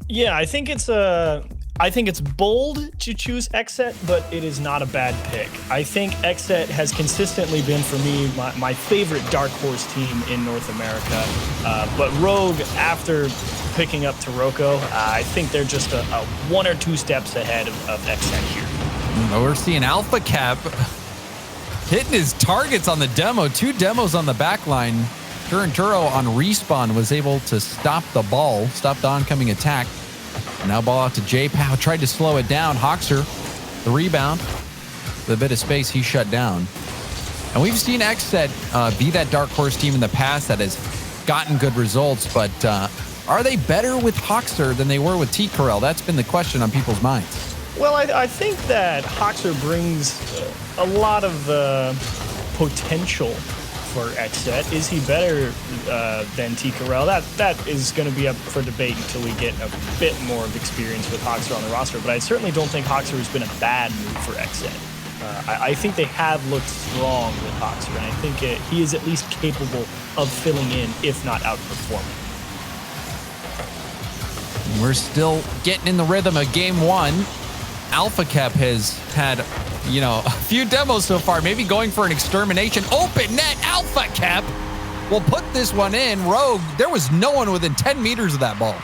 Yeah, I think it's bold to choose Xset, but it is not a bad pick. I think Xset has consistently been, for me, my favorite dark horse team in North America. But Rogue, after picking up Taroko, I think they're just a 1 or 2 steps ahead of Xset here. We're seeing Alpha Cap hitting his targets on the demo. 2 demos on the back line. Turinturo on respawn was able to stop the ball, stop the oncoming attack. Now ball out to J-Pow, tried to slow it down. Hoxer, the rebound. With a bit of space, he shut down. And we've seen Xset be that dark horse team in the past that has gotten good results, but are they better with Hoxer than they were with T-Corel? That's been the question on people's minds. Well, I think that Hoxer brings a lot of potential for Xset. Is he better than T-Corel? That is going to be up for debate until we get a bit more of experience with Hoxer on the roster, but I certainly don't think Hoxer has been a bad move for Xset. I think they have looked strong with Hoxer, and I think he is at least capable of filling in, if not outperforming. We're still getting in the rhythm of game 1. Alpha Cap has had, a few demos so far, maybe going for an extermination. Open net, Alpha Cap will put this one in. Rogue, there was no one within 10 meters of that ball.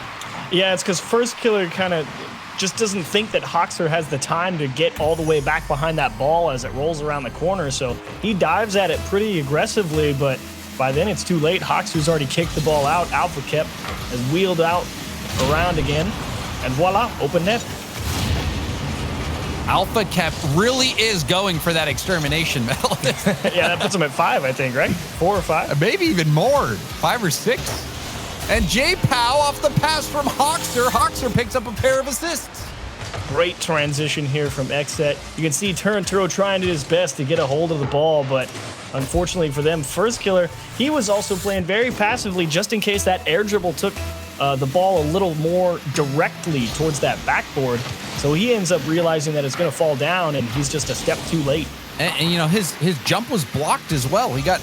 Yeah, it's because Firstkiller kind of just doesn't think that Hoxer has the time to get all the way back behind that ball as it rolls around the corner, so he dives at it pretty aggressively, but by then it's too late. Hoxer's already kicked the ball out. Alpha Cap has wheeled out around again, and voila, open net. Alpha Cap really is going for that extermination medal. Yeah, that puts him at 5, I think, right? 4 or 5? Maybe even more. 5 or 6. And J-Pow off the pass from Hoxer. Hoxer picks up a pair of assists. Great transition here from Xset. You can see Turinturo trying to do his best to get a hold of the ball, but unfortunately for them, Firstkiller, he was also playing very passively just in case that air dribble took the ball a little more directly towards that backboard. So he ends up realizing that it's going to fall down, and he's just a step too late. And his jump was blocked as well. He got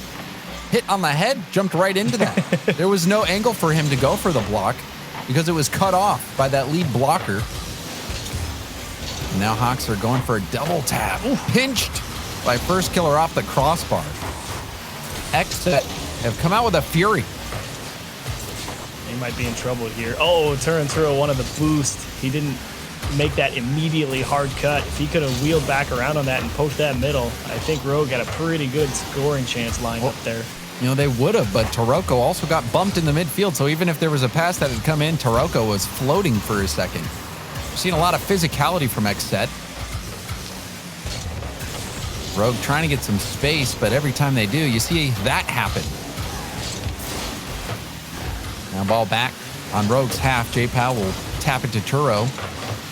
hit on the head, jumped right into that. There was no angle for him to go for the block because it was cut off by that lead blocker. And now Hawks are going for a double tap. Ooh, pinched by Firstkiller off the crossbar. Xset have come out with a fury. He might be in trouble here. Oh, Turinturo wanted the boost. He didn't make that immediately hard cut. If he could have wheeled back around on that and poked that middle, I think Rogue had a pretty good scoring chance lined up there. They would have, but Taroko also got bumped in the midfield, so even if there was a pass that had come in, Taroko was floating for a second. We've seen a lot of physicality from Xset. Rogue trying to get some space, but every time they do, you see that happen. Now ball back on Rogue's half. J-Pow will tap it to Turo.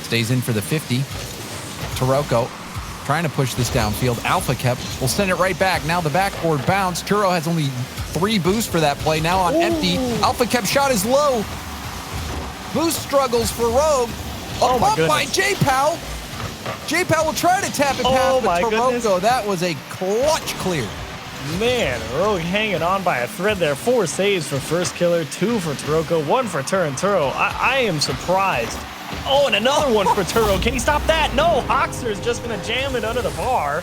Stays in for the 50. Taroko trying to push this downfield. Alpha Cap will send it right back. Now the backboard bounce. Turo has only 3 boosts for that play. Now on empty. Alpha Cap shot is low. Boost struggles for Rogue. Oh my goodness. By J-Pow. J-Pow will try to tap it past, but Taroko, that was a clutch clear. Man, Rogue hanging on by a thread there. 4 saves for Firstkiller, 2 for Taroko, 1 for Turinturo. I am surprised. Oh, and another one for Turo. Can he stop that? No, Hoxer is just going to jam it under the bar.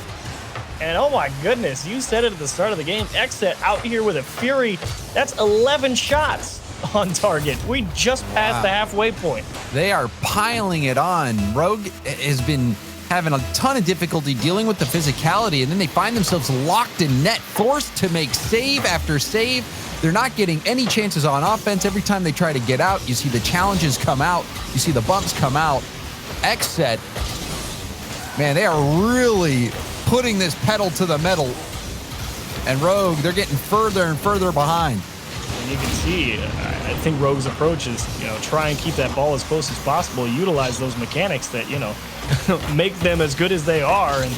And oh my goodness, you said it at the start of the game. Xset out here with a fury. That's 11 shots on target. We just passed the halfway point. They are piling it on. Rogue has been having a ton of difficulty dealing with the physicality, and then they find themselves locked in net, forced to make save after save. They're not getting any chances on offense. Every time they try to get out, you see the challenges come out. You see the bumps come out. Xset, man, they are really putting this pedal to the metal. And Rogue, they're getting further and further behind. And you can see, I think Rogue's approach is, try and keep that ball as close as possible, utilize those mechanics that, make them as good as they are. And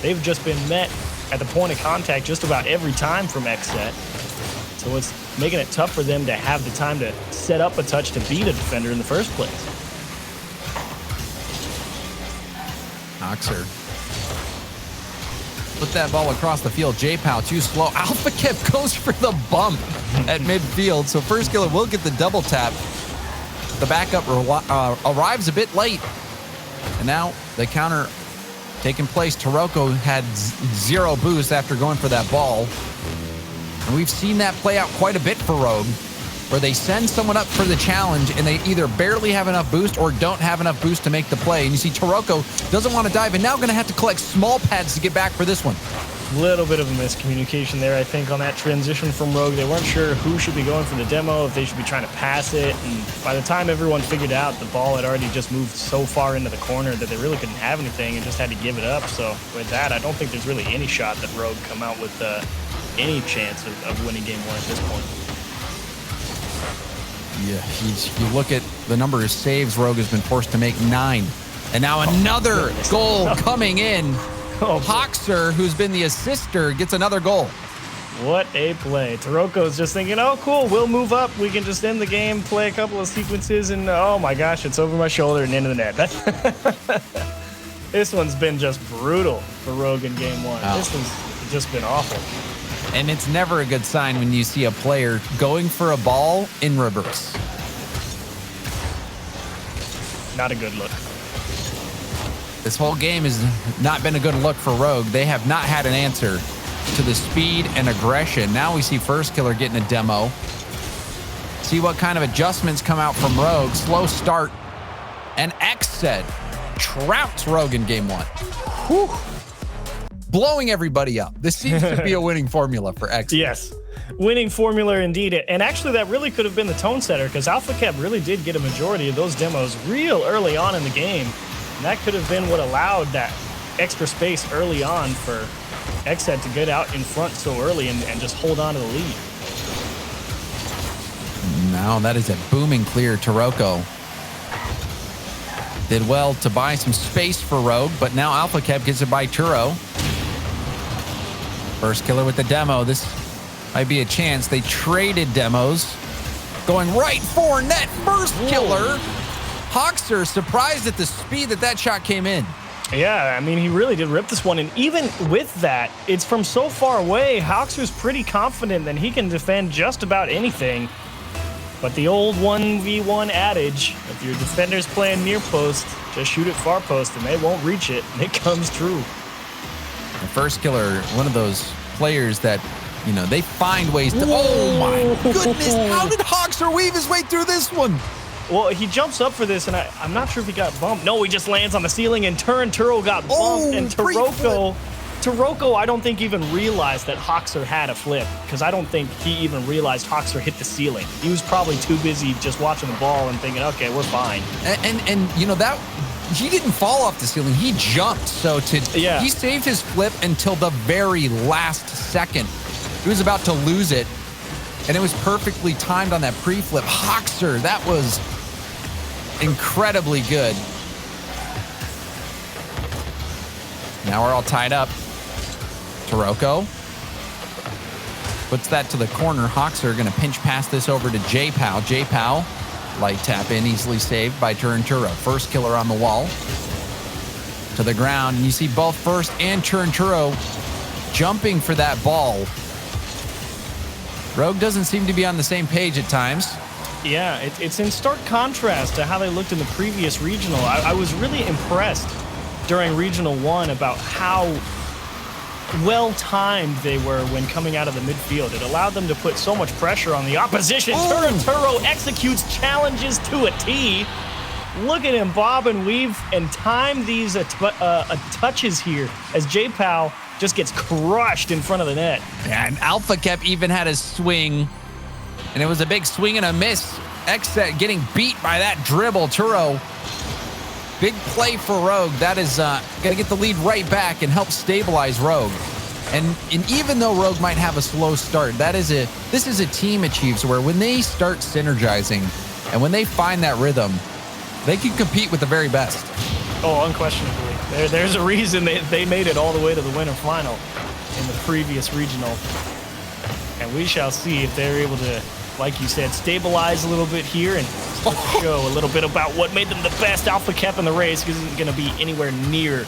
they've just been met at the point of contact just about every time from Xset. So it's making it tough for them to have the time to set up a touch to beat a defender in the first place. Hoxer. Put that ball across the field. J-Pow too slow. Alpha Cap goes for the bump at midfield. So Firstkiller will get the double tap. the backup arrives a bit late. And now the counter taking place. Taroko had zero boost after going for that ball. And we've seen that play out quite a bit for Rogue, where they send someone up for the challenge and they either barely have enough boost or don't have enough boost to make the play. And you see Taroko doesn't want to dive and now going to have to collect small pads to get back for this one. Little bit of a miscommunication there, I think, on that transition from Rogue. They weren't sure who should be going for the demo, if they should be trying to pass it. And by the time everyone figured out, the ball had already just moved so far into the corner that they really couldn't have anything and just had to give it up. So with that, I don't think there's really any shot that Rogue come out with any chance of winning game one at this point. Yeah, you look at the number of saves Rogue has been forced to make, 9. And now another goal coming in. Hoxer, who's been the assister, gets another goal. What a play. Taroko's just thinking, oh, cool, we'll move up. We can just end the game, play a couple of sequences, and oh my gosh, it's over my shoulder and into the net. This one's been just brutal for Rogue in game one. Oh. This one's just been awful. And it's never a good sign when you see a player going for a ball in reverse. Not a good look. This whole game has not been a good look for Rogue. They have not had an answer to the speed and aggression. Now we see Firstkiller getting a demo. See what kind of adjustments come out from Rogue. Slow start. And Xset trouts Rogue in game one. Whew. Blowing everybody up. This seems to be a winning formula for Xset. Yes. Winning formula indeed. And actually, that really could have been the tone setter because AlphaCap really did get a majority of those demos real early on in the game. And that could have been what allowed that extra space early on for Xset to get out in front so early and just hold on to the lead. Now that is a booming clear. Taroko did well to buy some space for Rogue, but now AlphaCap gets it by Turo. Firstkiller with the demo. This might be a chance. They traded demos. Going right for net. Firstkiller. Hoxer surprised at the speed that shot came in. Yeah, I mean, he really did rip this one. And even with that, it's from so far away, Hoxer's pretty confident that he can defend just about anything. But the old 1v1 adage, if your defender's playing near post, just shoot it far post and they won't reach it. And it comes true. The Firstkiller, one of those players that, you know, they find ways to... Oh my goodness, how did Hoxer weave his way through this one? Well, he jumps up for this, and I'm not sure if he got bumped. No, he just lands on the ceiling, and Turo got bumped, and Taroko, I don't think even realized that Hoxer had a flip, because I don't think he even realized Hoxer hit the ceiling. He was probably too busy just watching the ball and thinking, okay, we're fine. And you know, that he didn't fall off the ceiling. He jumped, so he saved his flip until the very last second. He was about to lose it, and it was perfectly timed on that pre-flip. Hoxer, that was incredibly good. Now we're all tied up. Taroko puts that to the corner. Hoxer going to pinch pass this over to J-Pow. J-Pow, light tap in, easily saved by Turo. Firstkiller on the wall. To the ground. And you see both First and Turo jumping for that ball. Rogue doesn't seem to be on the same page at times. Yeah, it's in stark contrast to how they looked in the previous regional. I was really impressed during Regional 1 about how well-timed they were when coming out of the midfield. It allowed them to put so much pressure on the opposition. Turo executes challenges to a T. Look at him bob and weave and time these touches here as J-Pow just gets crushed in front of the net. Yeah, and AlphaCap even had a swing, and it was a big swing and a miss. Xset getting beat by that dribble. Turo, big play for Rogue. That is going to get the lead right back and help stabilize Rogue. And even though Rogue might have a slow start, this is a team achieves where when they start synergizing and when they find that rhythm, they can compete with the very best. Oh, unquestionably. There's a reason they made it all the way to the winter final in the previous regional. And we shall see if they're able to, like you said, stabilize a little bit here and show a little bit about what made them the best. AlphaCap in the race isn't going to be anywhere near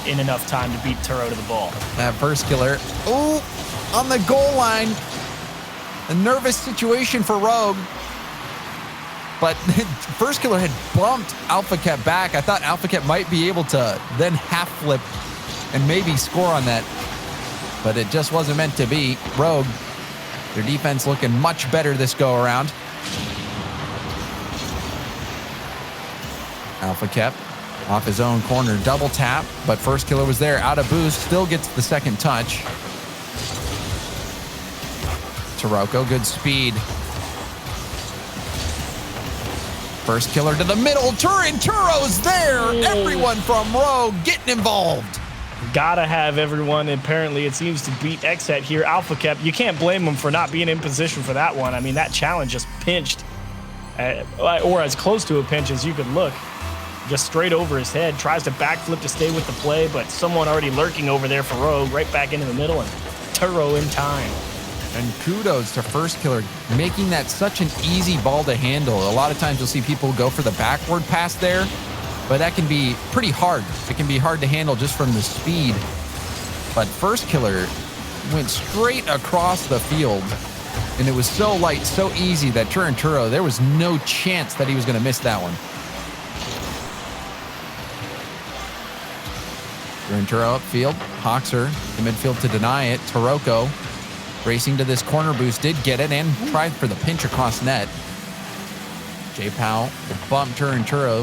in enough time to beat Turo to the ball. That Firstkiller, on the goal line. A nervous situation for Rogue. but Firstkiller had bumped Alpha Cat back. I thought Alpha Cat might be able to then half flip and maybe score on that, but it just wasn't meant to be. Rogue, their defense looking much better this go around. Alpha Cat off his own corner, double tap, but Firstkiller was there, out of boost, still gets the second touch. Taroko, good speed. Firstkiller to the middle, Turo's there. Everyone from Rogue getting involved. Gotta have everyone. Apparently, it seems to beat Xset here. Alpha Cap, you can't blame him for not being in position for that one. I mean, that challenge just pinched, or as close to a pinch as you could look. Just straight over his head, tries to backflip to stay with the play, but someone already lurking over there for Rogue, right back into the middle, and Turo in time. And kudos to Firstkiller, making that such an easy ball to handle. A lot of times you'll see people go for the backward pass there, but that can be pretty hard. It can be hard to handle just from the speed. But Firstkiller went straight across the field, and it was so light, so easy that Turo, there was no chance that he was going to miss that one. Turo upfield, Hoxer to midfield to deny it. Taroko racing to this corner boost, did get it and tried for the pinch across net. J Powell will bump Turo,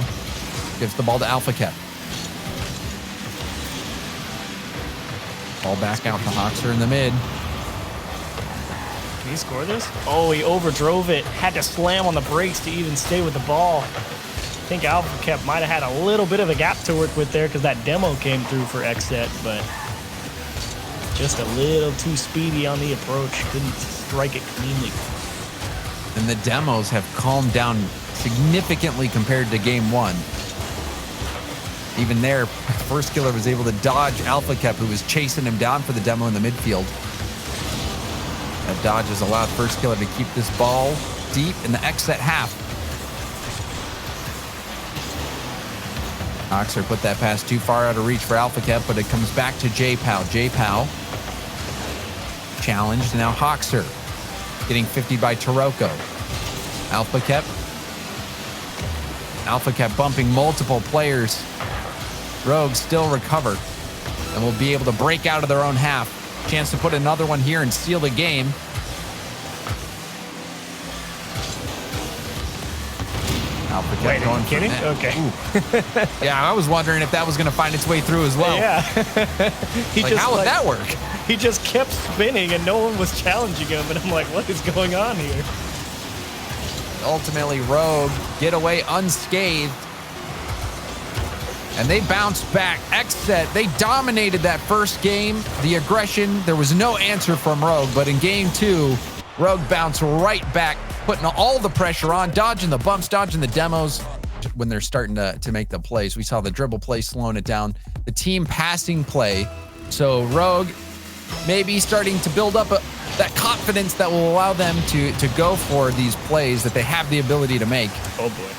gives the ball to Alpha Cat. Ball back out to Hoxer in the mid. Can he score this? Oh, he overdrove it. Had to slam on the brakes to even stay with the ball. I think Alpha Cap might have had a little bit of a gap to work with there because that demo came through for Xset, but just a little too speedy on the approach. Couldn't strike it cleanly. And the demos have calmed down significantly compared to game one. Even there, Firstkiller was able to dodge Alpha Cap, who was chasing him down for the demo in the midfield. That dodge has allowed Firstkiller to keep this ball deep in the Xset half. Hoxer put that pass too far out of reach for Alpha Cap, but it comes back to J Powell. J Powell challenged. Now Hoxer getting 50 by Taroko. Alpha Cap bumping multiple players. Rogue still recover and will be able to break out of their own half. Chance to put another one here and seal the game. Alpha Cap Wait, going are you kidding? Okay. Yeah, I was wondering if that was going to find its way through as well. Yeah. How would that work? He just kept spinning and no one was challenging him, and I'm like, what is going on here? Ultimately, Rogue get away unscathed. And they bounced back. Xset, they dominated that first game. The aggression, there was no answer from Rogue, but in game two, Rogue bounced right back, putting all the pressure on, dodging the bumps, dodging the demos when they're starting to make the plays. We saw the dribble play slowing it down, the team passing play. So Rogue maybe starting to build up that confidence that will allow them to go for these plays that they have the ability to make. Oh boy.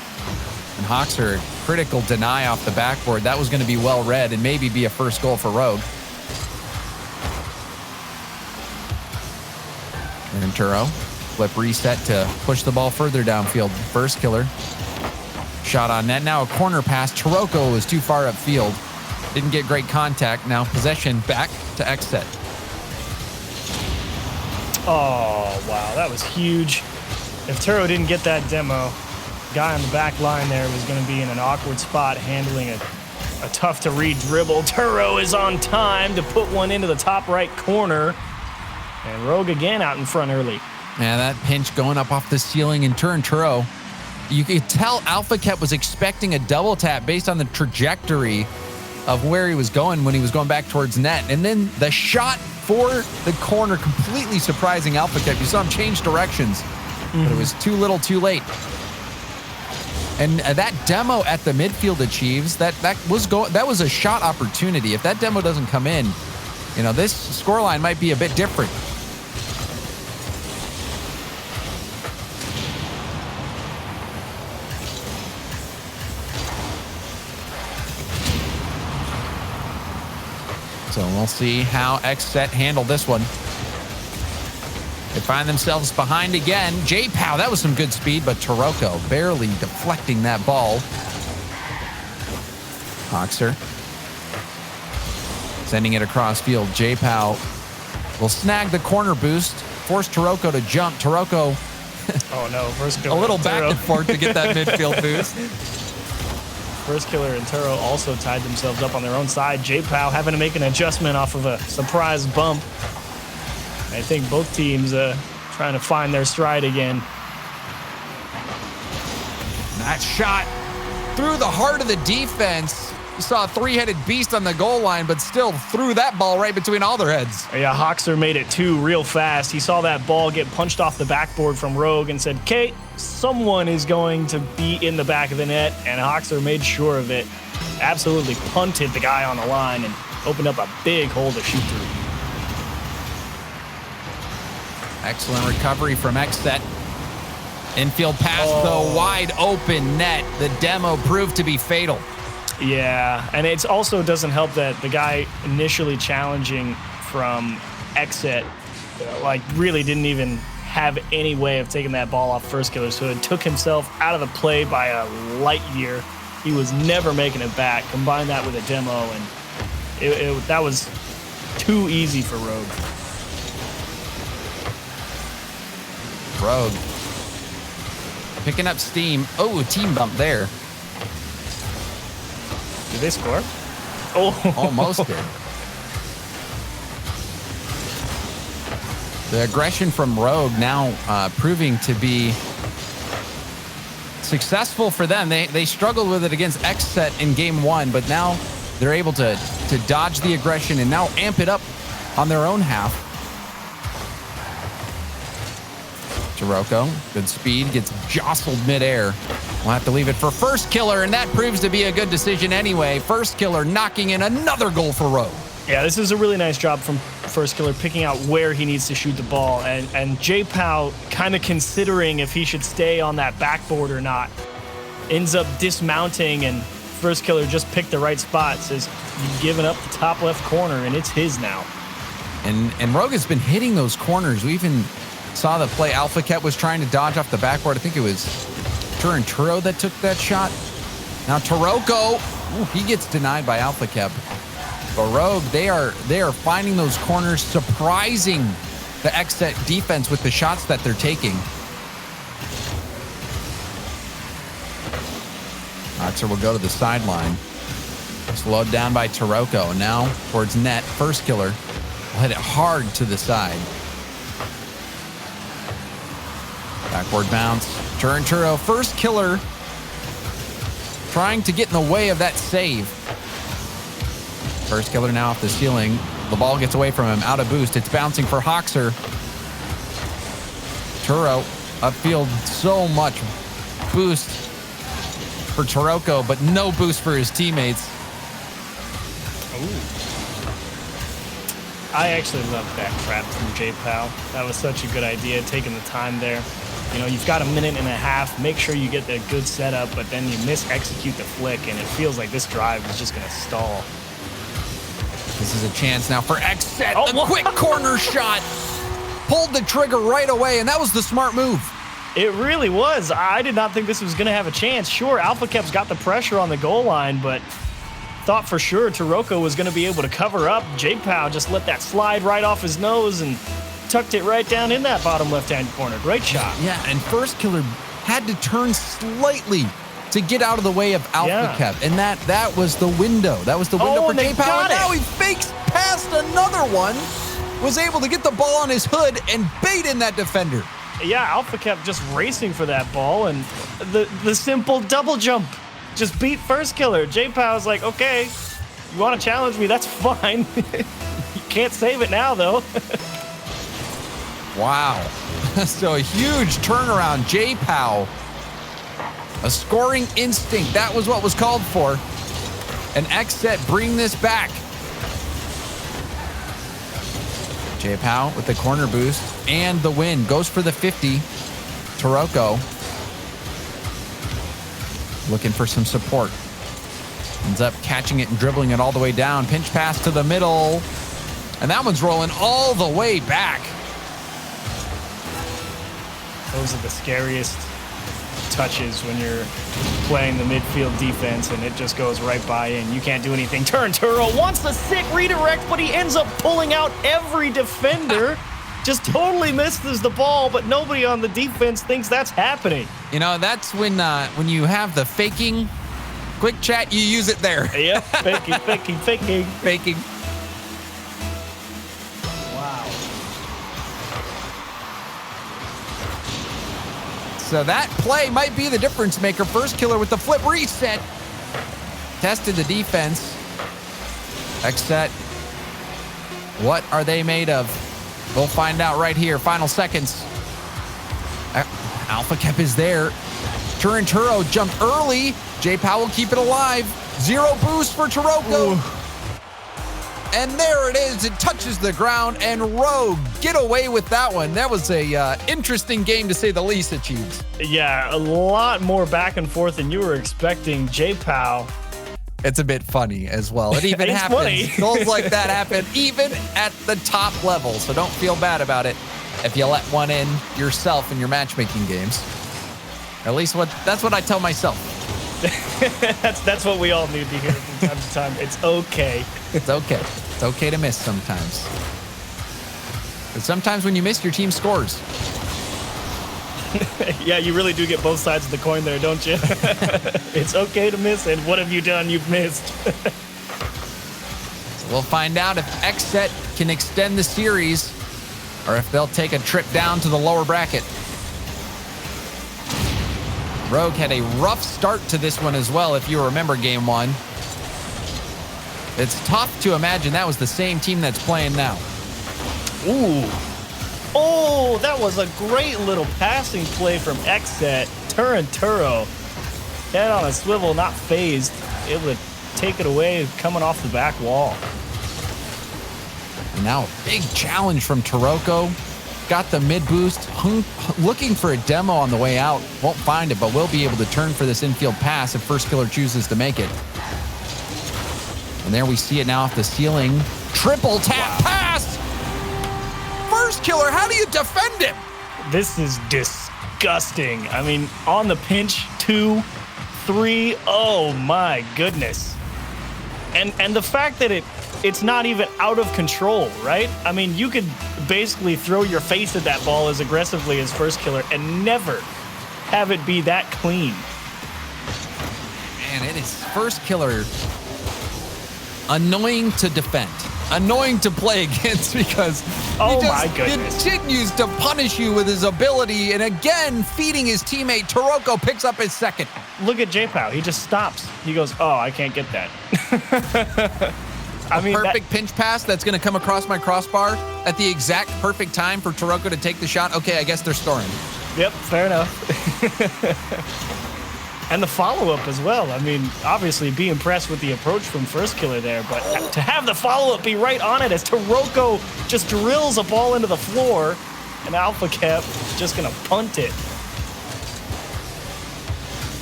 And Hoxer, critical deny off the backboard. That was going to be well read and maybe be a first goal for Rogue. And Turo, flip reset to push the ball further downfield. Firstkiller, shot on net. Now a corner pass. Taroko was too far upfield. Didn't get great contact. Now possession back to Xset. Oh, wow. That was huge. If Turo didn't get that demo, guy on the back line there was going to be in an awkward spot handling a tough to read dribble. Turo is on time to put one into the top right corner. And Rogue again out in front early. Yeah, that pinch going up off the ceiling and Turo. You could tell Alpha Cat was expecting a double tap based on the trajectory of where he was going when he was going back towards net. And then the shot for the corner completely surprising Alpha Cat. You saw him change directions, but it was too little too late. And that demo at the midfield achieves that was a shot opportunity. If that demo doesn't come in, you know, this scoreline might be a bit different. So we'll see how Xset handle this one. They find themselves behind again. J-Pow, that was some good speed, but Taroko barely deflecting that ball. Hoxer sending it across field. J-Pow will snag the corner boost, force Taroko to jump. Taroko oh no, Firstkiller. A little back and forth to get that midfield boost. Firstkiller and Turo also tied themselves up on their own side. J-Pow having to make an adjustment off of a surprise bump. I think both teams trying to find their stride again. That shot through the heart of the defense. You saw a three-headed beast on the goal line, but still threw that ball right between all their heads. Yeah, Hoxer made it too real fast. He saw that ball get punched off the backboard from Rogue and said, Kate, someone is going to be in the back of the net, and Hoxer made sure of it. Absolutely punted the guy on the line and opened up a big hole to shoot through. Excellent recovery from Xset. Infield pass, though, wide open net. The demo proved to be fatal. Yeah, and it also doesn't help that the guy initially challenging from Xset, like, really didn't even have any way of taking that ball off Firstkiller's hood. Took himself out of the play by a light year. He was never making it back. Combine that with a demo, and that was too easy for Rogue. Rogue picking up steam. Oh, team bump there. Did they score? Oh, almost did. The aggression from Rogue now proving to be successful for them. They struggled with it against Xset in game one, but now they're able to dodge the aggression and now amp it up on their own half. Taroko, good speed, gets jostled midair. We'll have to leave it for Firstkiller, and that proves to be a good decision anyway. Firstkiller knocking in another goal for Rogue. Yeah, this is a really nice job from Firstkiller, picking out where he needs to shoot the ball, and J-Pow kind of considering if he should stay on that backboard or not. Ends up dismounting, and Firstkiller just picked the right spot. Says, you've given up the top left corner, and it's his now. And Rogue has been hitting those corners. We even saw the play. Alpha Cat was trying to dodge off the backboard. I think it was Turo that took that shot. Now Taroko, he gets denied by Alpha Cap. But Rogue, they are finding those corners, surprising the Xset defense with the shots that they're taking. Hoxer will go to the sideline. Slowed down by Taroko. Now towards net. Firstkiller will hit it hard to the side. Backward bounce. Turo. Firstkiller trying to get in the way of that save. Firstkiller now off the ceiling. The ball gets away from him. Out of boost. It's bouncing for Hoxer. Turo upfield. So much boost for Taroko, but no boost for his teammates. Ooh. I actually love that trap from J-Pow. That was such a good idea, taking the time there. You know, you've got a minute and a half. Make sure you get the good setup, but then you mis-execute the flick, and it feels like this drive is just going to stall. This is a chance now for Xset. A quick corner shot. Pulled the trigger right away, and that was the smart move. It really was. I did not think this was going to have a chance. Sure, Alpha Kep's got the pressure on the goal line, but thought for sure Taroko was going to be able to cover up. J-Pow just let that slide right off his nose and tucked it right down in that bottom left-hand corner. Great shot. Yeah, and Firstkiller had to turn slightly to get out of the way of Alpha Cap, and that was the window. That was the window for J-Pow, and now he fakes past another one, was able to get the ball on his hood and bait in that defender. Yeah, Alpha Cap just racing for that ball, and the simple double jump just beat Firstkiller. J-Pow's like, okay, you want to challenge me? That's fine. You can't save it now, though. Wow. So a huge turnaround. J-Pow, a scoring instinct. That was what was called for. And Xset bring this back. J-Pow with the corner boost and the win. Goes for the 50. Taroko looking for some support. Ends up catching it and dribbling it all the way down. Pinch pass to the middle. And that one's rolling all the way back. Those are the scariest touches when you're playing the midfield defense and it just goes right by and you can't do anything. Turo wants the sick redirect, but he ends up pulling out every defender. Just totally misses the ball, but nobody on the defense thinks that's happening. You know, that's when you have the faking quick chat, you use it there. Yep, faking. Faking. Wow. So that play might be the difference maker. Firstkiller with the flip reset. Tested the defense. Xset. What are they made of? We'll find out right here. Final seconds. Alpha Kep is there. Turo jumped early. J-Pow will keep it alive. 0 boost for Turoko. Ooh. And there it is. It touches the ground, and Rogue get away with that one. That was a interesting game, to say the least, Achieves. Yeah, a lot more back and forth than you were expecting. J-Pow. It's a bit funny as well. It even happens. Funny. Goals like that happen even at the top level, so don't feel bad about it if you let one in yourself in your matchmaking games. At least that's what I tell myself. That's what we all need to hear from time to time. It's okay. It's okay. It's okay to miss sometimes. But sometimes when you miss, your team scores. Yeah, you really do get both sides of the coin there, don't you? It's okay to miss, and what have you done? You've missed. So we'll find out if Xset can extend the series or if they'll take a trip down to the lower bracket. Rogue had a rough start to this one as well, if you remember game 1. It's tough to imagine that was the same team that's playing now. Ooh. Oh, that was a great little passing play from Xset. Turo, head on a swivel, not phased, able to take it away coming off the back wall. And now a big challenge from Turoko. Got the mid boost, looking for a demo on the way out. Won't find it, but will be able to turn for this infield pass if Firstkiller chooses to make it. And there we see it now off the ceiling. Triple tap pass! Firstkiller, how do you defend him? This is disgusting. I mean, on the pinch, 2, 3, oh my goodness. And the fact that it's not even out of control, right? I mean, you could basically throw your face at that ball as aggressively as Firstkiller and never have it be that clean. Man, it is Firstkiller annoying to defend, annoying to play against because he just continues to punish you with his ability, and again, feeding his teammate. Turoko picks up his second. Look at J-Pow. He just stops. He goes, oh, I can't get that. I mean, perfect pinch pass that's going to come across my crossbar at the exact perfect time for Turoko to take the shot. Okay, I guess they're storing. Yep, fair enough. And the follow-up as well. I mean, obviously be impressed with the approach from Firstkiller there, but to have the follow-up be right on it as Turoko just drills a ball into the floor, and Alpha Kep just going to punt it.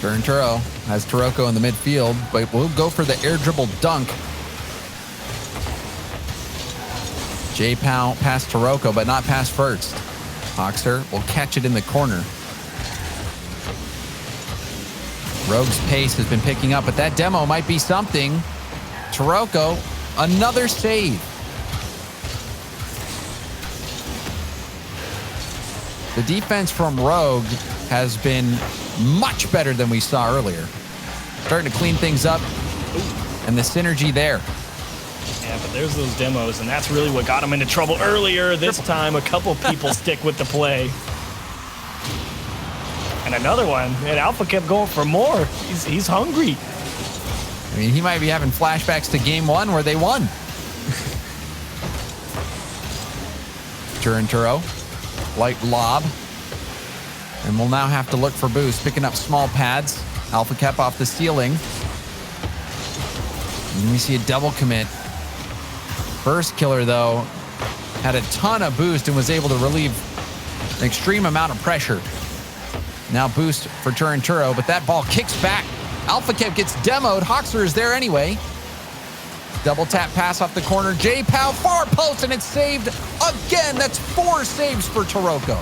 Turo has Turoko in the midfield, but we'll go for the air dribble dunk. J-Pow past Turoko, but not past first. Hoxer will catch it in the corner. Rogue's pace has been picking up, but that demo might be something. Turoko, another save. The defense from Rogue has been much better than we saw earlier. Starting to clean things up, and the synergy there. Yeah, but there's those demos, and that's really what got him into trouble earlier. This time, a couple people stick with the play. And another one, and Alpha kept going for more. He's hungry. I mean, he might be having flashbacks to game 1 where they won. Turo, light lob. And we'll now have to look for boost, picking up small pads. Alpha Kep off the ceiling. And we see a double commit. Firstkiller, though, had a ton of boost and was able to relieve an extreme amount of pressure. Now boost for Turo, but that ball kicks back. Alpha Kep gets demoed. Hoxer is there anyway. Double tap pass off the corner. J-Pow far post, and it's saved again. That's 4 saves for Turoko.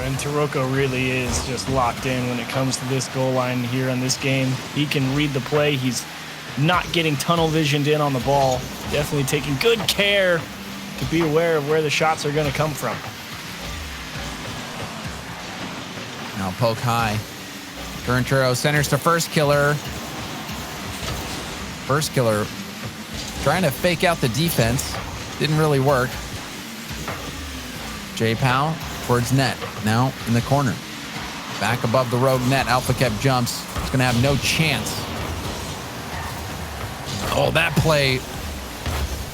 And Taroko really is just locked in when it comes to this goal line here on this game. He can read the play. He's not getting tunnel visioned in on the ball. Definitely taking good care to be aware of where the shots are going to come from. Now poke high. Turnturo centers to Firstkiller. Firstkiller trying to fake out the defense. Didn't really work. J-Pow towards net. Now in the corner. Back above the rogue net. Alpha Kev jumps. He's going to have no chance. Oh, that play.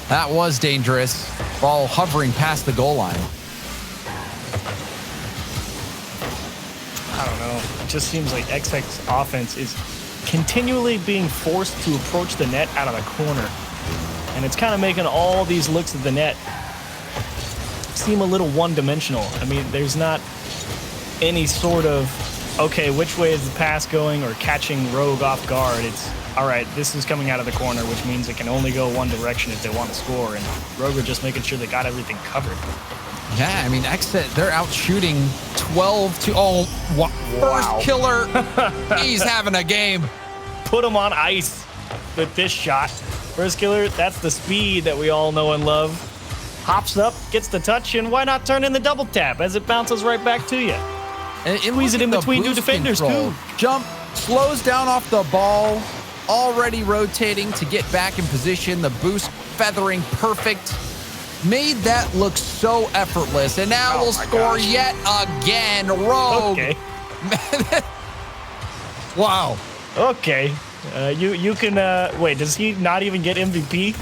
That was dangerous. Ball hovering past the goal line. I don't know. It just seems like Xset's offense is continually being forced to approach the net out of the corner. And it's kind of making all these looks at the net seem a little one-dimensional. I mean, there's not any sort of, okay, which way is the pass going or catching Rogue off guard. It's, all right, this is coming out of the corner, which means it can only go one direction if they want to score. And Rogue are just making sure they got everything covered. Yeah, I mean, Xset, they're out shooting 12 to, oh, wow. Firstkiller, he's having a game. Put him on ice with this shot. Firstkiller, that's the speed that we all know and love. Hops up, gets the touch, and why not turn in the double tap as it bounces right back to you? And squeeze it in between two defenders, too. Jump, slows down off the ball, already rotating to get back in position. The boost feathering perfect. Made that look so effortless, and now we'll score yet again. Rogue. Okay. Wow. Okay. You can wait. Does he not even get MVP?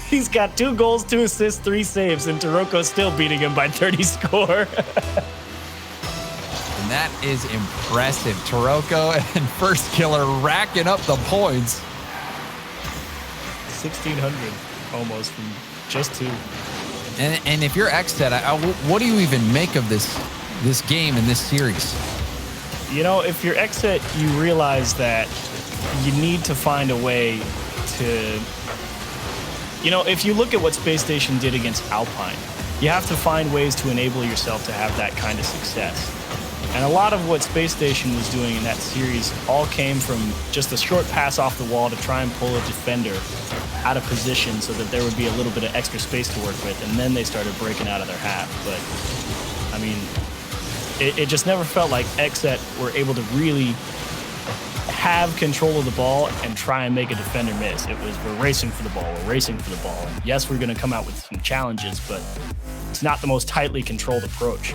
He's got 2 goals, 2 assists, 3 saves, and Taroko's still beating him by 30 score. And that is impressive. Taroko and Firstkiller racking up the points. 1,600 almost from just 2. And if you're Xset, what do you even make of this game and this series? You know, if you're Xset, you realize that you need to find a way to, you know, if you look at what Space Station did against Alpine, you have to find ways to enable yourself to have that kind of success. And a lot of what Space Station was doing in that series all came from just a short pass off the wall to try and pull a defender out of position so that there would be a little bit of extra space to work with, and then they started breaking out of their half. But, I mean, it just never felt like Xset were able to really have control of the ball and try and make a defender miss. It was, we're racing for the ball, we're racing for the ball. And yes, we're going to come out with some challenges, but it's not the most tightly controlled approach.